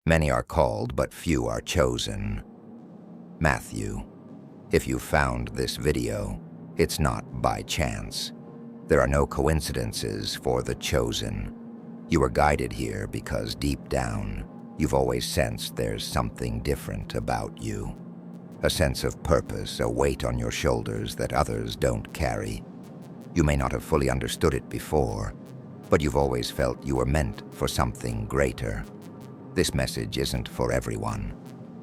Many are called, but few are chosen. Matthew, if you found this video, it's not by chance. There are no coincidences for the chosen. You were guided here because deep down, you've always sensed there's something different about you. A sense of purpose, a weight on your shoulders that others don't carry. You may not have fully understood it before, but you've always felt you were meant for something greater. This message isn't for everyone.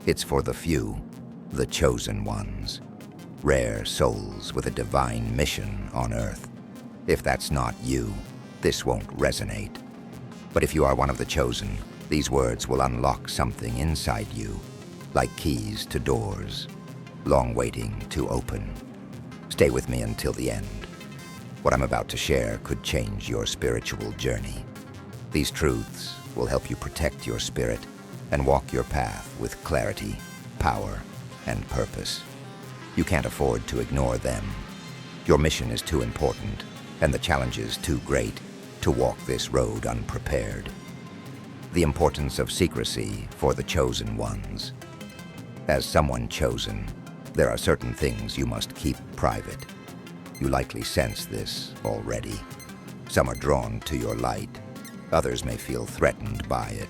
It's for the few, the chosen ones. Rare souls with a divine mission on Earth. If that's not you, this won't resonate. But if you are one of the chosen, these words will unlock something inside you, like keys to doors, long waiting to open. Stay with me until the end. What I'm about to share could change your spiritual journey. These truths will help you protect your spirit and walk your path with clarity, power, and purpose. You can't afford to ignore them. Your mission is too important, and the challenges too great to walk this road unprepared. The importance of secrecy for the chosen ones. As someone chosen, there are certain things you must keep private. You likely sense this already. Some are drawn to your light. Others may feel threatened by it.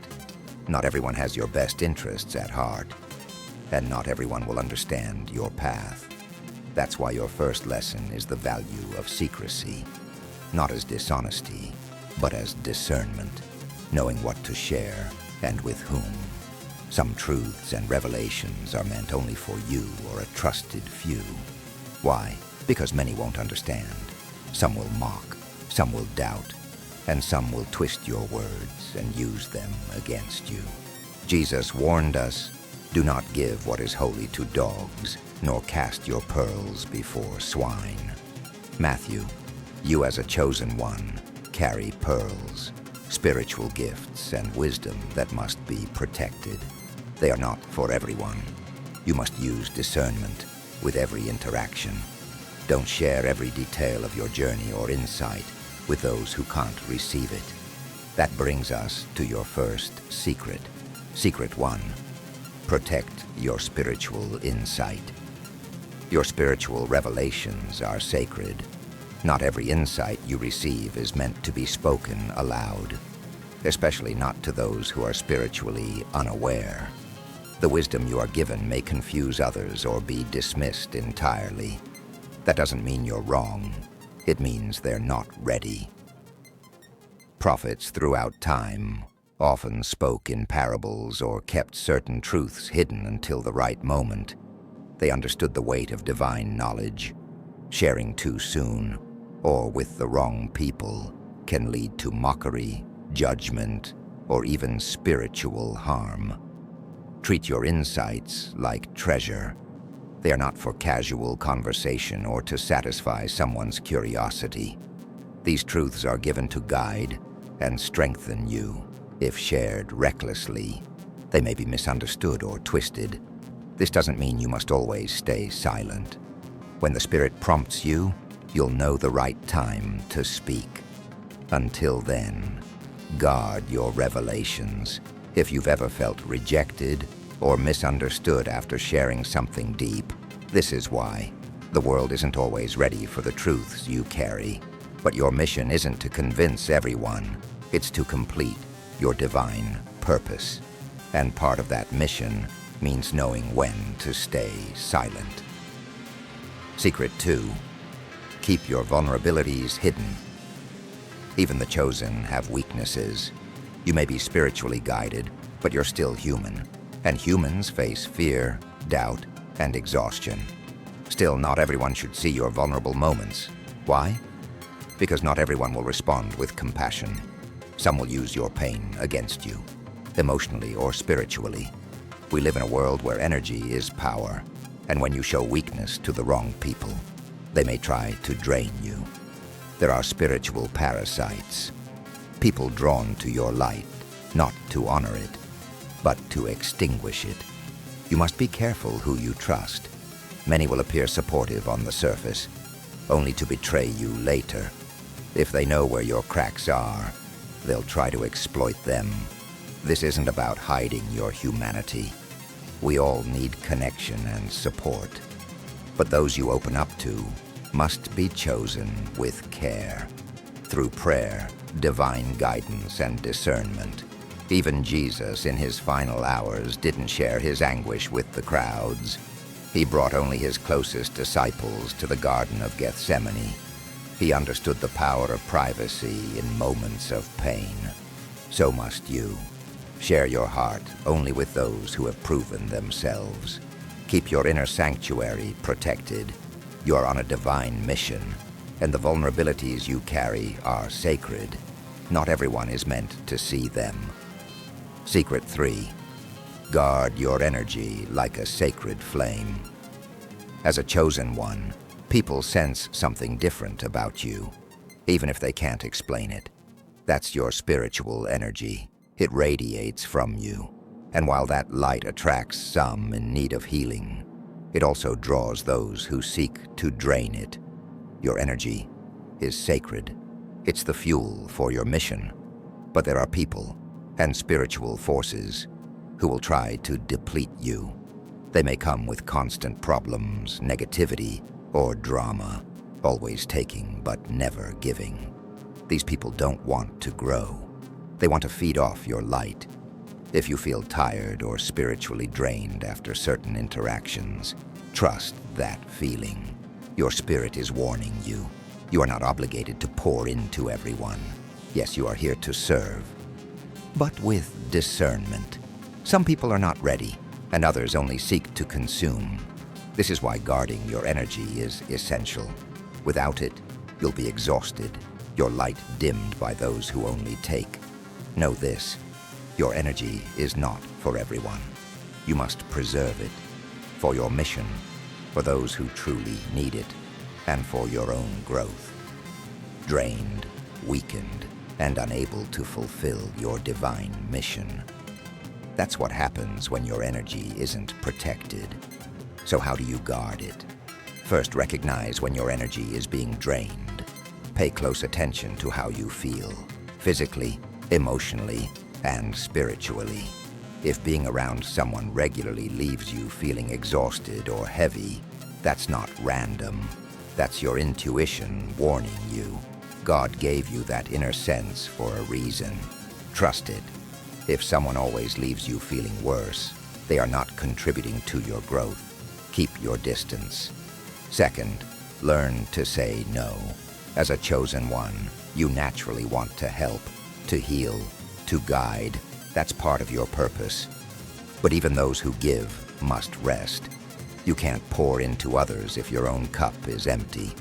Not everyone has your best interests at heart, and not everyone will understand your path. That's why your first lesson is the value of secrecy, not as dishonesty, but as discernment, knowing what to share and with whom. Some truths and revelations are meant only for you or a trusted few. Why? Because many won't understand. Some will mock, some will doubt, and some will twist your words and use them against you. Jesus warned us, "Do not give what is holy to dogs, nor cast your pearls before swine." Matthew, you as a chosen one carry pearls, spiritual gifts and wisdom that must be protected. They are not for everyone. You must use discernment with every interaction. Don't share every detail of your journey or insight with those who can't receive it. That brings us to your first secret. Secret 1. Protect your spiritual insight. Your spiritual revelations are sacred. Not every insight you receive is meant to be spoken aloud, especially not to those who are spiritually unaware. The wisdom you are given may confuse others or be dismissed entirely. That doesn't mean you're wrong. It means they're not ready. Prophets throughout time often spoke in parables or kept certain truths hidden until the right moment. They understood the weight of divine knowledge. Sharing too soon, or with the wrong people, can lead to mockery, judgment, or even spiritual harm. Treat your insights like treasure. They are not for casual conversation or to satisfy someone's curiosity. These truths are given to guide and strengthen you. If shared recklessly, they may be misunderstood or twisted. This doesn't mean you must always stay silent. When the Spirit prompts you, you'll know the right time to speak. Until then, guard your revelations. If you've ever felt rejected or misunderstood after sharing something deep, this is why. The world isn't always ready for the truths you carry. But your mission isn't to convince everyone. It's to complete your divine purpose. And part of that mission means knowing when to stay silent. Secret 2. Keep your vulnerabilities hidden. Even the chosen have weaknesses. You may be spiritually guided, but you're still human. And humans face fear, doubt, and exhaustion. Still, not everyone should see your vulnerable moments. Why? Because not everyone will respond with compassion. Some will use your pain against you, emotionally or spiritually. We live in a world where energy is power, and when you show weakness to the wrong people, they may try to drain you. There are spiritual parasites, people drawn to your light, not to honor it, but to extinguish it. You must be careful who you trust. Many will appear supportive on the surface, only to betray you later. If they know where your cracks are, they'll try to exploit them. This isn't about hiding your humanity. We all need connection and support. But those you open up to must be chosen with care. Through prayer, divine guidance, and discernment. Even Jesus, in his final hours, didn't share his anguish with the crowds. He brought only his closest disciples to the Garden of Gethsemane. He understood the power of privacy in moments of pain. So must you. Share your heart only with those who have proven themselves. Keep your inner sanctuary protected. You are on a divine mission, and the vulnerabilities you carry are sacred. Not everyone is meant to see them. Secret 3. Guard your energy like a sacred flame. As a chosen one, people sense something different about you, even if they can't explain it. That's your spiritual energy. It radiates from you, and while that light attracts some in need of healing, it also draws those who seek to drain it. Your energy is sacred. It's the fuel for your mission. But there are people and spiritual forces who will try to deplete you. They may come with constant problems, negativity, or drama, always taking but never giving. These people don't want to grow. They want to feed off your light. If you feel tired or spiritually drained after certain interactions, trust that feeling. Your spirit is warning you. You are not obligated to pour into everyone. Yes, you are here to serve, but with discernment. Some people are not ready, and others only seek to consume. This is why guarding your energy is essential. Without it, you'll be exhausted, your light dimmed by those who only take. Know this, your energy is not for everyone. You must preserve it, for your mission, for those who truly need it, and for your own growth. Drained, weakened, and unable to fulfill your divine mission. That's what happens when your energy isn't protected. So how do you guard it? First, recognize when your energy is being drained. Pay close attention to how you feel, physically, emotionally, and spiritually. If being around someone regularly leaves you feeling exhausted or heavy, that's not random. That's your intuition warning you. God gave you that inner sense for a reason. Trust it. If someone always leaves you feeling worse, they are not contributing to your growth. Keep your distance. Second, learn to say no. As a chosen one, you naturally want to help, to heal, to guide. That's part of your purpose. But even those who give must rest. You can't pour into others if your own cup is empty.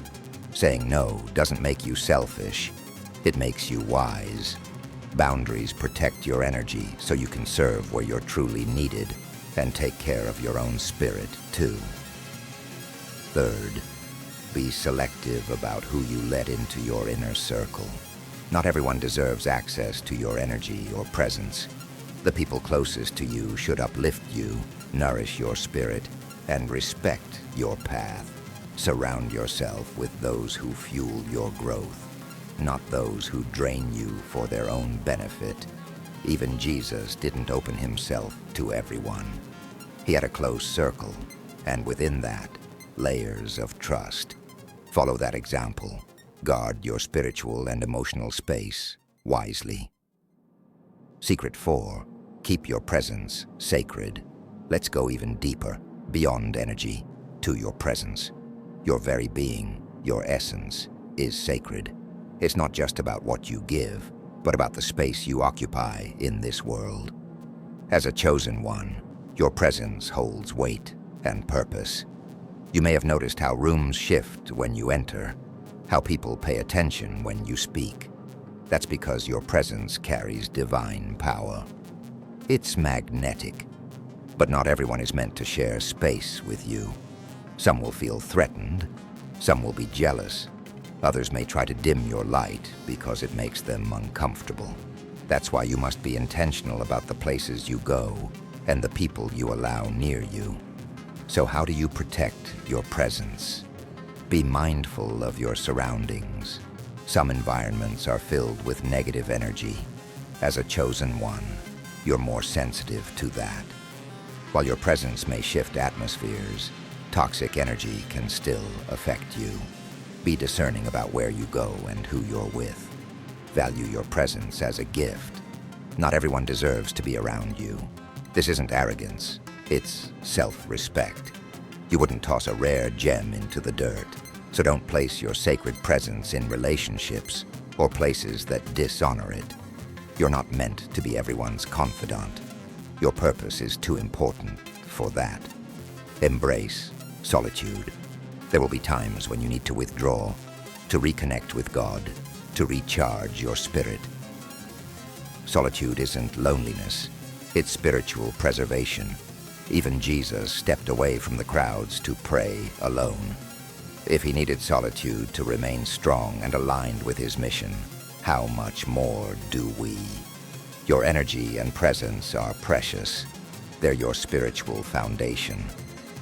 Saying no doesn't make you selfish. It makes you wise. Boundaries protect your energy so you can serve where you're truly needed and take care of your own spirit, too. Third, be selective about who you let into your inner circle. Not everyone deserves access to your energy or presence. The people closest to you should uplift you, nourish your spirit, and respect your path. Surround yourself with those who fuel your growth, not those who drain you for their own benefit. Even Jesus didn't open himself to everyone. He had a close circle, and within that, layers of trust. Follow that example. Guard your spiritual and emotional space wisely. Secret 4. Keep your presence sacred. Let's go even deeper, beyond energy, to your presence. Your very being, your essence, is sacred. It's not just about what you give, but about the space you occupy in this world. As a chosen one, your presence holds weight and purpose. You may have noticed how rooms shift when you enter, how people pay attention when you speak. That's because your presence carries divine power. It's magnetic, but not everyone is meant to share space with you. Some will feel threatened, some will be jealous, others may try to dim your light because it makes them uncomfortable. That's why you must be intentional about the places you go and the people you allow near you. So how do you protect your presence? Be mindful of your surroundings. Some environments are filled with negative energy. As a chosen one, you're more sensitive to that. While your presence may shift atmospheres, toxic energy can still affect you. Be discerning about where you go and who you're with. Value your presence as a gift. Not everyone deserves to be around you. This isn't arrogance, it's self-respect. You wouldn't toss a rare gem into the dirt, so don't place your sacred presence in relationships or places that dishonor it. You're not meant to be everyone's confidant. Your purpose is too important for that. Embrace solitude. There will be times when you need to withdraw, to reconnect with God, to recharge your spirit. Solitude isn't loneliness, it's spiritual preservation. Even Jesus stepped away from the crowds to pray alone. If he needed solitude to remain strong and aligned with his mission, how much more do we? Your energy and presence are precious. They're your spiritual foundation.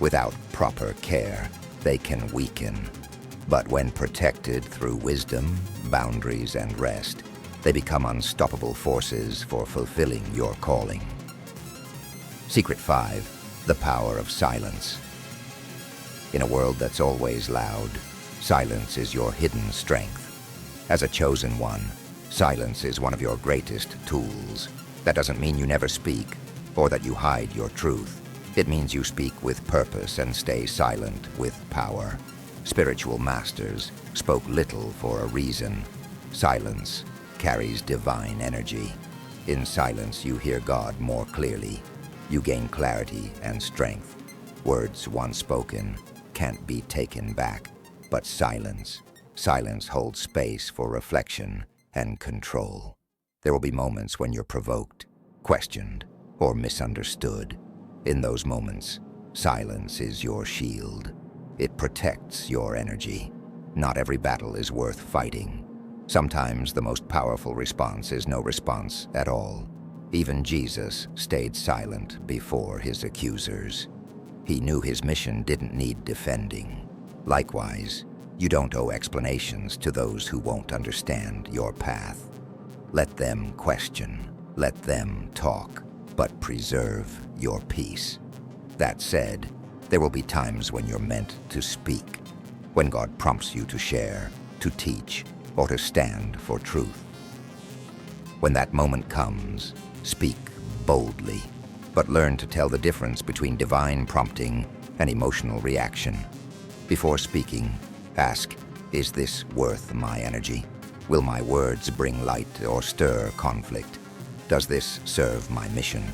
Without proper care, they can weaken. But when protected through wisdom, boundaries, and rest, they become unstoppable forces for fulfilling your calling. Secret 5: the power of silence. In a world that's always loud, silence is your hidden strength. As a chosen one, silence is one of your greatest tools. That doesn't mean you never speak, or that you hide your truth. It means you speak with purpose and stay silent with power. Spiritual masters spoke little for a reason. Silence carries divine energy. In silence, you hear God more clearly. You gain clarity and strength. Words once spoken can't be taken back, but silence holds space for reflection and control. There will be moments when you're provoked, questioned, or misunderstood. In those moments, silence is your shield. It protects your energy. Not every battle is worth fighting. Sometimes the most powerful response is no response at all. Even Jesus stayed silent before his accusers. He knew his mission didn't need defending. Likewise, you don't owe explanations to those who won't understand your path. Let them question, let them talk, but preserve your peace. That said, there will be times when you're meant to speak, when God prompts you to share, to teach, or to stand for truth. When that moment comes, speak boldly, but learn to tell the difference between divine prompting and emotional reaction. Before speaking, ask, is this worth my energy? Will my words bring light or stir conflict? Does this serve my mission?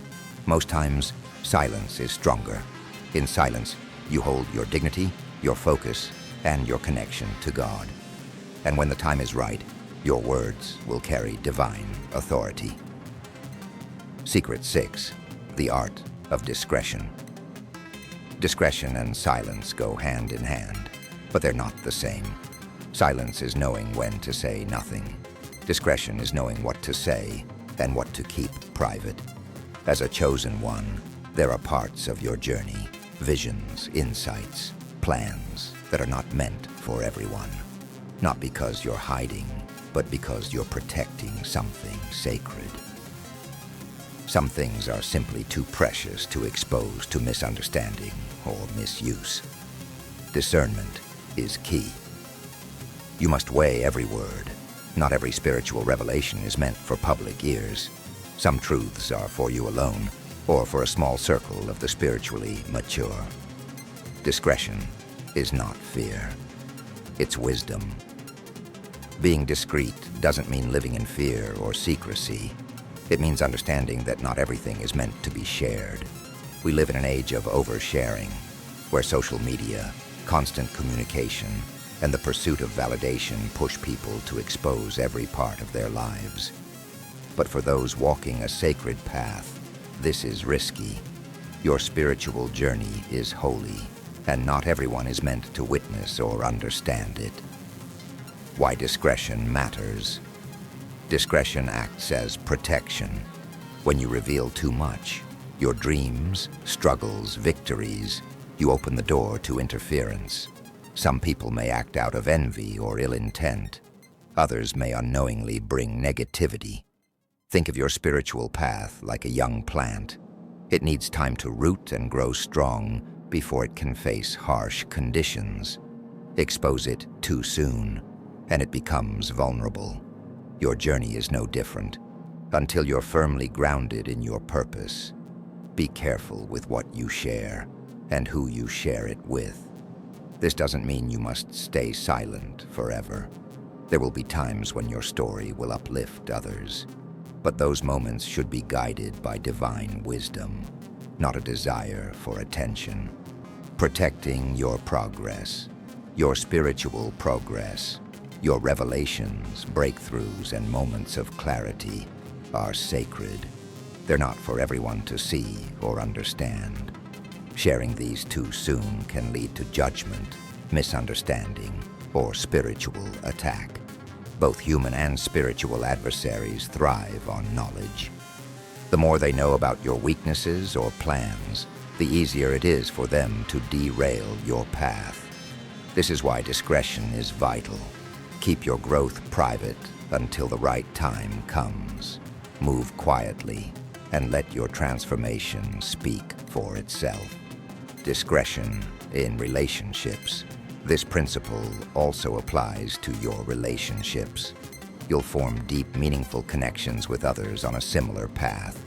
Most times, silence is stronger. In silence, you hold your dignity, your focus, and your connection to God. And when the time is right, your words will carry divine authority. Secret 6: the art of discretion. Discretion and silence go hand in hand, but they're not the same. Silence is knowing when to say nothing. Discretion is knowing what to say and what to keep private. As a chosen one, there are parts of your journey, visions, insights, plans that are not meant for everyone. Not because you're hiding, but because you're protecting something sacred. Some things are simply too precious to expose to misunderstanding or misuse. Discernment is key. You must weigh every word. Not every spiritual revelation is meant for public ears. Some truths are for you alone, or for a small circle of the spiritually mature. Discretion is not fear. It's wisdom. Being discreet doesn't mean living in fear or secrecy. It means understanding that not everything is meant to be shared. We live in an age of oversharing, where social media, constant communication, and the pursuit of validation push people to expose every part of their lives. But for those walking a sacred path, this is risky. Your spiritual journey is holy, and not everyone is meant to witness or understand it. Why discretion matters. Discretion acts as protection. When you reveal too much, your dreams, struggles, victories, you open the door to interference. Some people may act out of envy or ill intent. Others may unknowingly bring negativity. Think of your spiritual path like a young plant. It needs time to root and grow strong before it can face harsh conditions. Expose it too soon, and it becomes vulnerable. Your journey is no different, until you're firmly grounded in your purpose. Be careful with what you share and who you share it with. This doesn't mean you must stay silent forever. There will be times when your story will uplift others, but those moments should be guided by divine wisdom, not a desire for attention. Protecting your progress, your spiritual progress, your revelations, breakthroughs, and moments of clarity are sacred. They're not for everyone to see or understand. Sharing these too soon can lead to judgment, misunderstanding, or spiritual attack. Both human and spiritual adversaries thrive on knowledge. The more they know about your weaknesses or plans, the easier it is for them to derail your path. This is why discretion is vital. Keep your growth private until the right time comes. Move quietly and let your transformation speak for itself. Discretion in relationships. This principle also applies to your relationships. You'll form deep, meaningful connections with others on a similar path.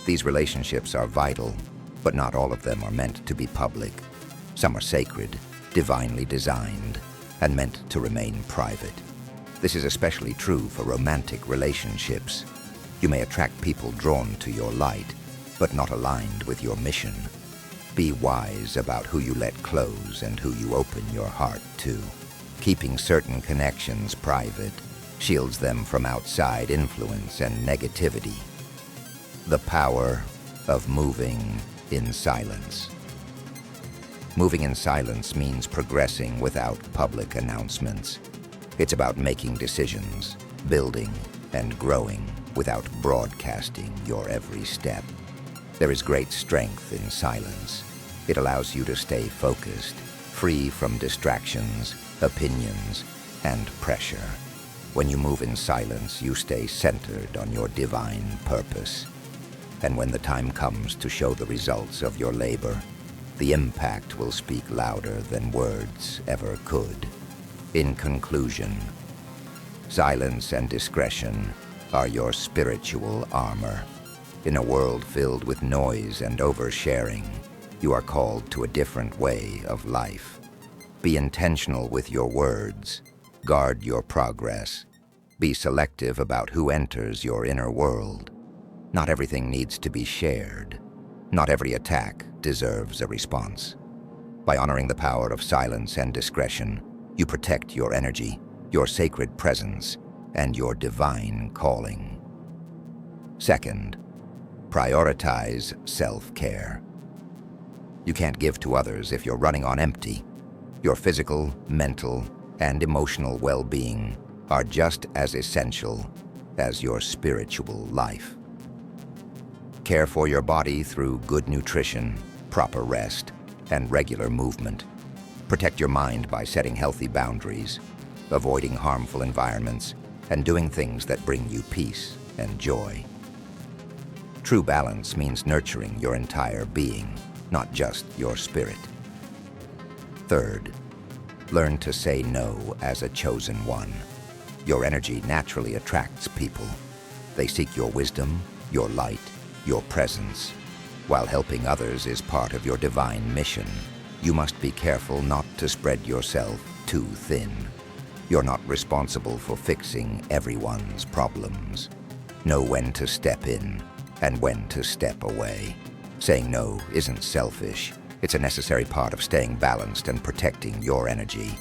These relationships are vital, but not all of them are meant to be public. Some are sacred, divinely designed, and meant to remain private. This is especially true for romantic relationships. You may attract people drawn to your light, but not aligned with your mission. Be wise about who you let close and who you open your heart to. Keeping certain connections private shields them from outside influence and negativity. The power of moving in silence. Moving in silence means progressing without public announcements. It's about making decisions, building, and growing without broadcasting your every step. There is great strength in silence. It allows you to stay focused, free from distractions, opinions, and pressure. When you move in silence, you stay centered on your divine purpose. And when the time comes to show the results of your labor, the impact will speak louder than words ever could. In conclusion, silence and discretion are your spiritual armor. In a world filled with noise and oversharing, you are called to a different way of life. Be intentional with your words. Guard your progress. Be selective about who enters your inner world. Not everything needs to be shared. Not every attack deserves a response. By honoring the power of silence and discretion, you protect your energy, your sacred presence, and your divine calling. Second, prioritize self-care. You can't give to others if you're running on empty. Your physical, mental, and emotional well-being are just as essential as your spiritual life. Care for your body through good nutrition, proper rest, and regular movement. Protect your mind by setting healthy boundaries, avoiding harmful environments, and doing things that bring you peace and joy. True balance means nurturing your entire being, not just your spirit. Third, learn to say no as a chosen one. Your energy naturally attracts people. They seek your wisdom, your light, your presence. While helping others is part of your divine mission, you must be careful not to spread yourself too thin. You're not responsible for fixing everyone's problems. Know when to step in and when to step away. Saying no isn't selfish. It's a necessary part of staying balanced and protecting your energy.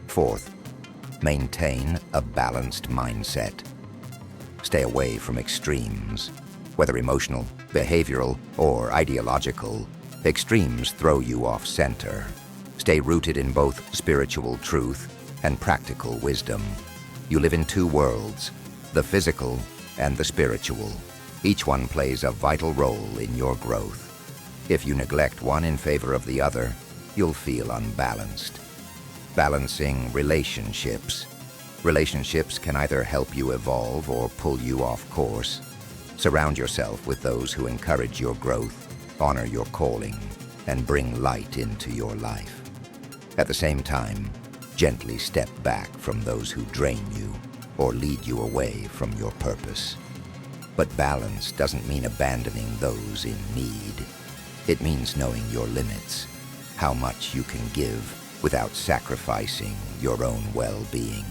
Fourth, maintain a balanced mindset. Stay away from extremes. Whether emotional, behavioral, or ideological, extremes throw you off center. Stay rooted in both spiritual truth and practical wisdom. You live in two worlds, the physical and the spiritual. Each one plays a vital role in your growth. If you neglect one in favor of the other, you'll feel unbalanced. Balancing relationships. Relationships can either help you evolve or pull you off course. Surround yourself with those who encourage your growth, honor your calling, and bring light into your life. At the same time, gently step back from those who drain you or lead you away from your purpose. But balance doesn't mean abandoning those in need. It means knowing your limits, how much you can give without sacrificing your own well-being.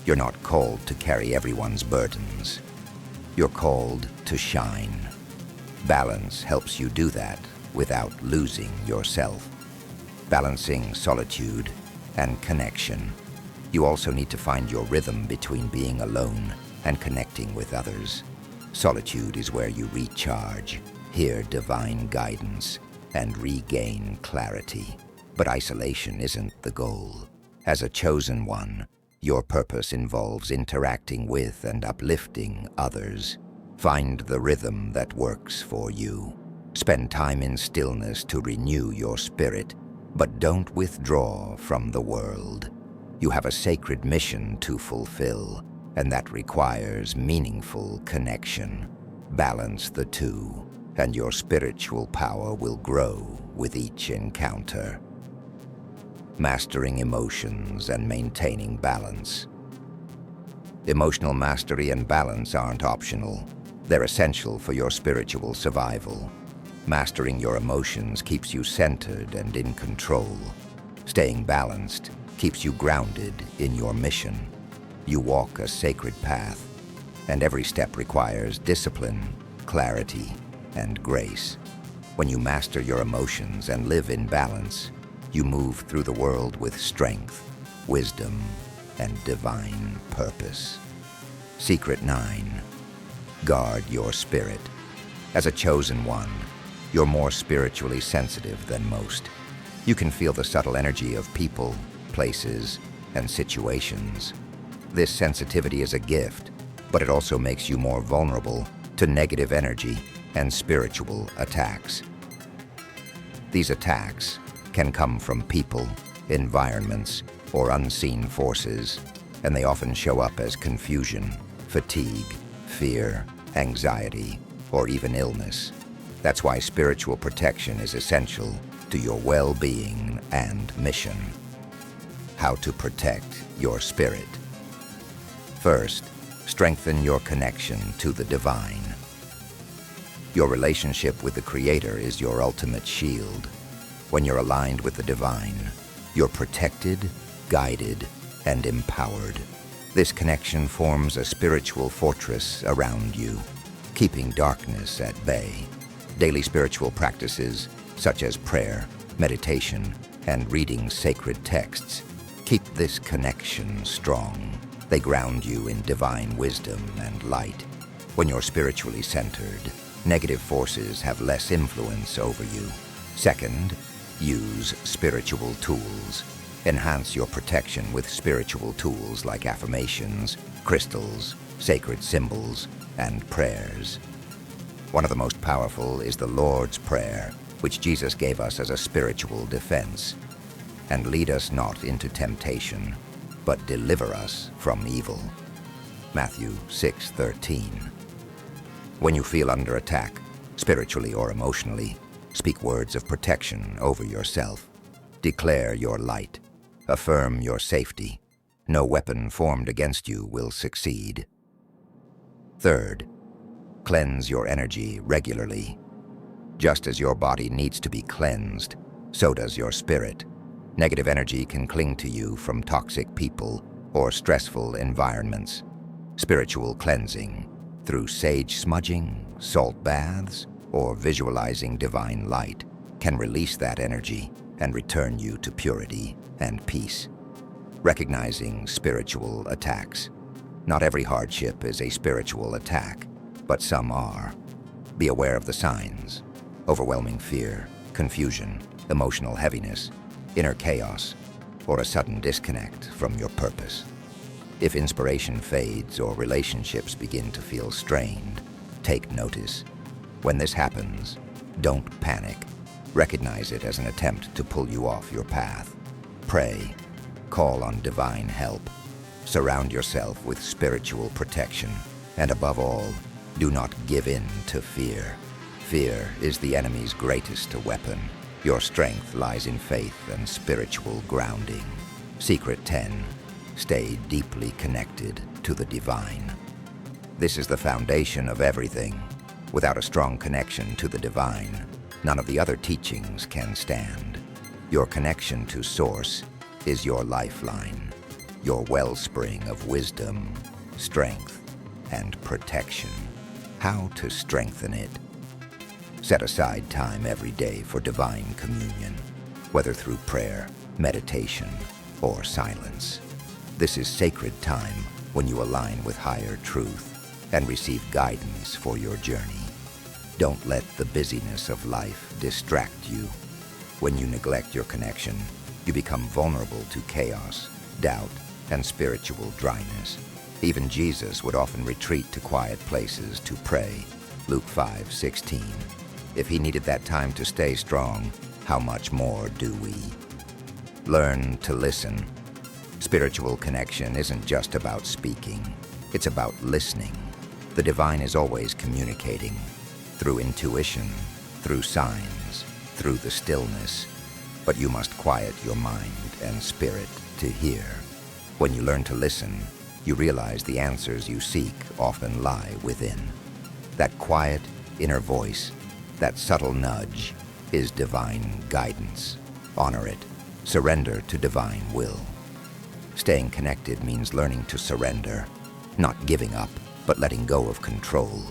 You're not called to carry everyone's burdens. You're called to shine. Balance helps you do that without losing yourself. Balancing solitude and connection. You also need to find your rhythm between being alone and connecting with others. Solitude is where you recharge, hear divine guidance, and regain clarity. But isolation isn't the goal. As a chosen one, your purpose involves interacting with and uplifting others. Find the rhythm that works for you. Spend time in stillness to renew your spirit, but don't withdraw from the world. You have a sacred mission to fulfill, and that requires meaningful connection. Balance the two, and your spiritual power will grow with each encounter. Mastering emotions and maintaining balance. Emotional mastery and balance aren't optional. They're essential for your spiritual survival. Mastering your emotions keeps you centered and in control. Staying balanced keeps you grounded in your mission. You walk a sacred path, and every step requires discipline, clarity, and grace. When you master your emotions and live in balance, you move through the world with strength, wisdom, and divine purpose. Secret 9. Guard your spirit. As a chosen one, you're more spiritually sensitive than most. You can feel the subtle energy of people, places, and situations. This sensitivity is a gift, but it also makes you more vulnerable to negative energy and spiritual attacks. These attacks can come from people, environments, or unseen forces, and they often show up as confusion, fatigue, fear, anxiety, or even illness. That's why spiritual protection is essential to your well-being and mission. How to protect your spirit. First, strengthen your connection to the divine. Your relationship with the Creator is your ultimate shield. When you're aligned with the divine, you're protected, guided, and empowered. This connection forms a spiritual fortress around you, keeping darkness at bay. Daily spiritual practices, such as prayer, meditation, and reading sacred texts, keep this connection strong. They ground you in divine wisdom and light. When you're spiritually centered, negative forces have less influence over you. Second, use spiritual tools. Enhance your protection with spiritual tools like affirmations, crystals, sacred symbols, and prayers. One of the most powerful is the Lord's Prayer, which Jesus gave us as a spiritual defense. And lead us not into temptation, but deliver us from evil. Matthew 6:13. When you feel under attack, spiritually or emotionally, speak words of protection over yourself. Declare your light. Affirm your safety. No weapon formed against you will succeed. Third, cleanse your energy regularly. Just as your body needs to be cleansed, so does your spirit. Negative energy can cling to you from toxic people or stressful environments. Spiritual cleansing, through sage smudging, salt baths, or visualizing divine light, can release that energy and return you to purity and peace. Recognizing spiritual attacks. Not every hardship is a spiritual attack, but some are. Be aware of the signs: overwhelming fear, confusion, emotional heaviness, inner chaos, or a sudden disconnect from your purpose. If inspiration fades or relationships begin to feel strained, take notice. When this happens, don't panic. Recognize it as an attempt to pull you off your path. Pray. Call on divine help. Surround yourself with spiritual protection, and above all, do not give in to fear. Fear is the enemy's greatest weapon. Your strength lies in faith and spiritual grounding. Secret 10. Stay deeply connected to the divine. This is the foundation of everything. Without a strong connection to the divine, none of the other teachings can stand. Your connection to Source is your lifeline, your wellspring of wisdom, strength, and protection. How to strengthen it? Set aside time every day for divine communion, whether through prayer, meditation, or silence. This is sacred time when you align with higher truth and receive guidance for your journey. Don't let the busyness of life distract you. When you neglect your connection, you become vulnerable to chaos, doubt, and spiritual dryness. Even Jesus would often retreat to quiet places to pray. Luke 5:16. If he needed that time to stay strong, how much more do we? Learn to listen. Spiritual connection isn't just about speaking. It's about listening. The divine is always communicating, through intuition, through signs, through the stillness. But you must quiet your mind and spirit to hear. When you learn to listen, you realize the answers you seek often lie within. That quiet inner voice, that subtle nudge, is divine guidance. Honor it. Surrender to divine will. Staying connected means learning to surrender, not giving up, but letting go of control.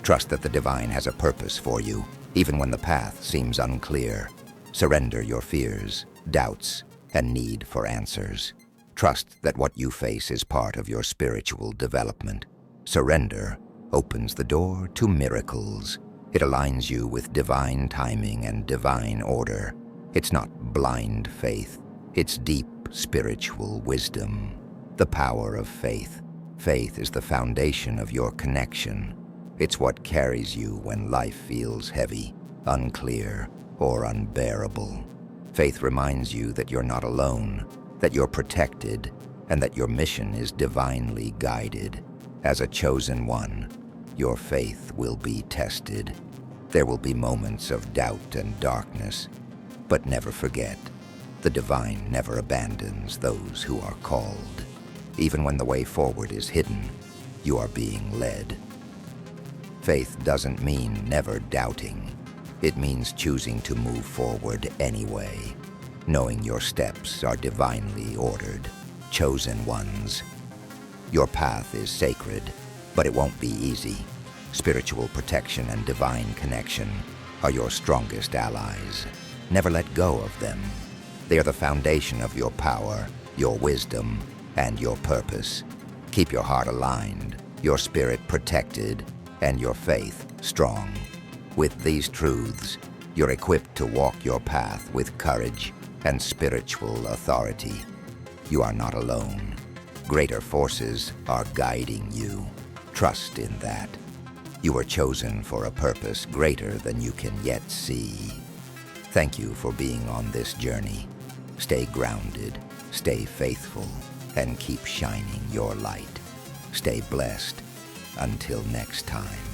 Trust that the divine has a purpose for you, even when the path seems unclear. Surrender your fears, doubts, and need for answers. Trust that what you face is part of your spiritual development. Surrender opens the door to miracles. It aligns you with divine timing and divine order. It's not blind faith. It's deep spiritual wisdom. The power of faith. Faith is the foundation of your connection. It's what carries you when life feels heavy, unclear, or unbearable. Faith reminds you that you're not alone, that you're protected, and that your mission is divinely guided. As a chosen one, your faith will be tested. There will be moments of doubt and darkness, but never forget, the divine never abandons those who are called. Even when the way forward is hidden, you are being led. Faith doesn't mean never doubting. It means choosing to move forward anyway, knowing your steps are divinely ordered, chosen ones. Your path is sacred, but it won't be easy. Spiritual protection and divine connection are your strongest allies. Never let go of them. They are the foundation of your power, your wisdom, and your purpose. Keep your heart aligned, your spirit protected, and your faith strong. With these truths, you're equipped to walk your path with courage and spiritual authority. You are not alone. Greater forces are guiding you. Trust in that. You were chosen for a purpose greater than you can yet see. Thank you for being on this journey. Stay grounded, stay faithful, and keep shining your light. Stay blessed. Until next time.